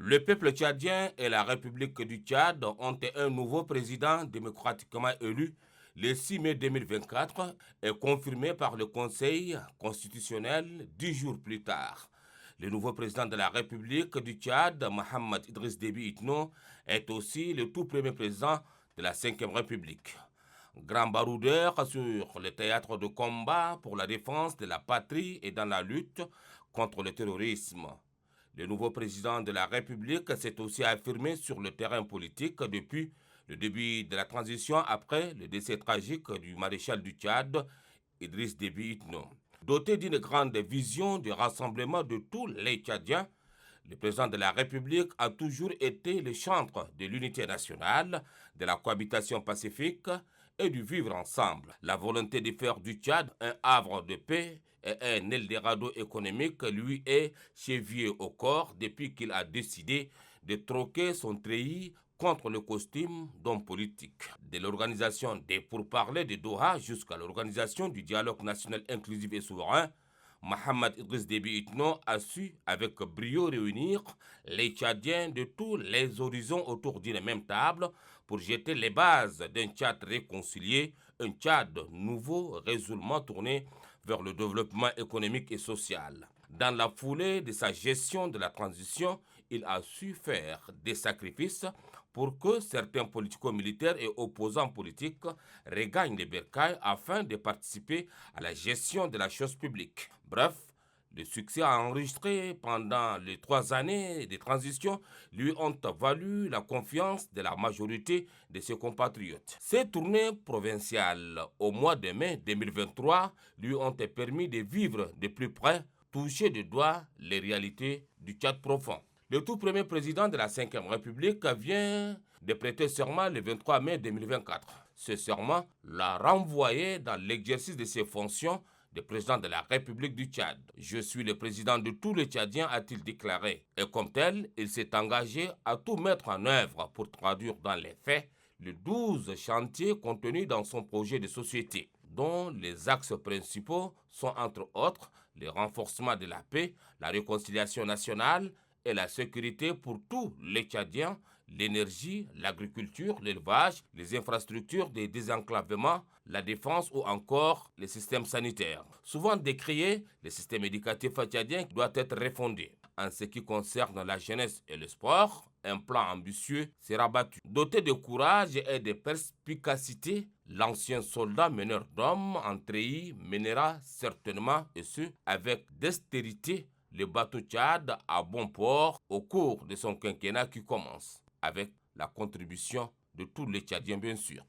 Le peuple tchadien et la République du Tchad ont un nouveau président démocratiquement élu le 6 mai 2024 et confirmé par le Conseil constitutionnel 10 jours plus tard. Le nouveau président de la République du Tchad, Mohamed Idriss Déby Itno, est aussi le tout premier président de la Ve République. Grand baroudeur sur le théâtre de combat pour la défense de la patrie et dans la lutte contre le terrorisme. Le nouveau président de la République s'est aussi affirmé sur le terrain politique depuis le début de la transition après le décès tragique du maréchal du Tchad, Idriss Déby Itno. Doté d'une grande vision du rassemblement de tous les Tchadiens, le président de la République a toujours été le chantre de l'unité nationale, de la cohabitation pacifique et du vivre ensemble. La volonté de faire du Tchad un havre de paix et un Eldorado économique lui est chevillée au corps depuis qu'il a décidé de troquer son treillis contre le costume d'homme politique. De l'organisation des pourparlers de Doha jusqu'à l'organisation du dialogue national inclusif et souverain, Mohamed Idriss Déby Itno a su avec brio réunir les Tchadiens de tous les horizons autour d'une même table pour jeter les bases d'un Tchad réconcilié, un Tchad nouveau résolument tourné vers le développement économique et social. Dans la foulée de sa gestion de la transition, il a su faire des sacrifices pour que certains politico-militaires et opposants politiques regagnent les bercailles afin de participer à la gestion de la chose publique. Bref, le succès enregistré pendant les 3 années de transition lui ont valu la confiance de la majorité de ses compatriotes. Ces tournées provinciales au mois de mai 2023 lui ont permis de vivre de plus près, toucher de doigt les réalités du Tchad profond. Le tout premier président de la Ve République vient de prêter serment le 23 mai 2024. Ce serment l'a renvoyé dans l'exercice de ses fonctions de président de la République du Tchad. Je suis le président de tous les Tchadiens, a-t-il déclaré. Et comme tel, il s'est engagé à tout mettre en œuvre pour traduire dans les faits les 12 chantiers contenus dans son projet de société, dont les axes principaux sont entre autres le renforcement de la paix, la réconciliation nationale et la sécurité pour tous les Tchadiens, l'énergie, l'agriculture, l'élevage, les infrastructures de désenclavement, la défense ou encore les systèmes sanitaires. Souvent décrié, le système éducatif tchadien doit être refondé. En ce qui concerne la jeunesse et le sport, un plan ambitieux sera battu. Doté de courage et de perspicacité, l'ancien soldat meneur d'hommes en treillis mènera certainement, et ce, avec dextérité, le bateau Tchad à bon port au cours de son quinquennat qui commence, avec la contribution de tous les Tchadiens bien sûr.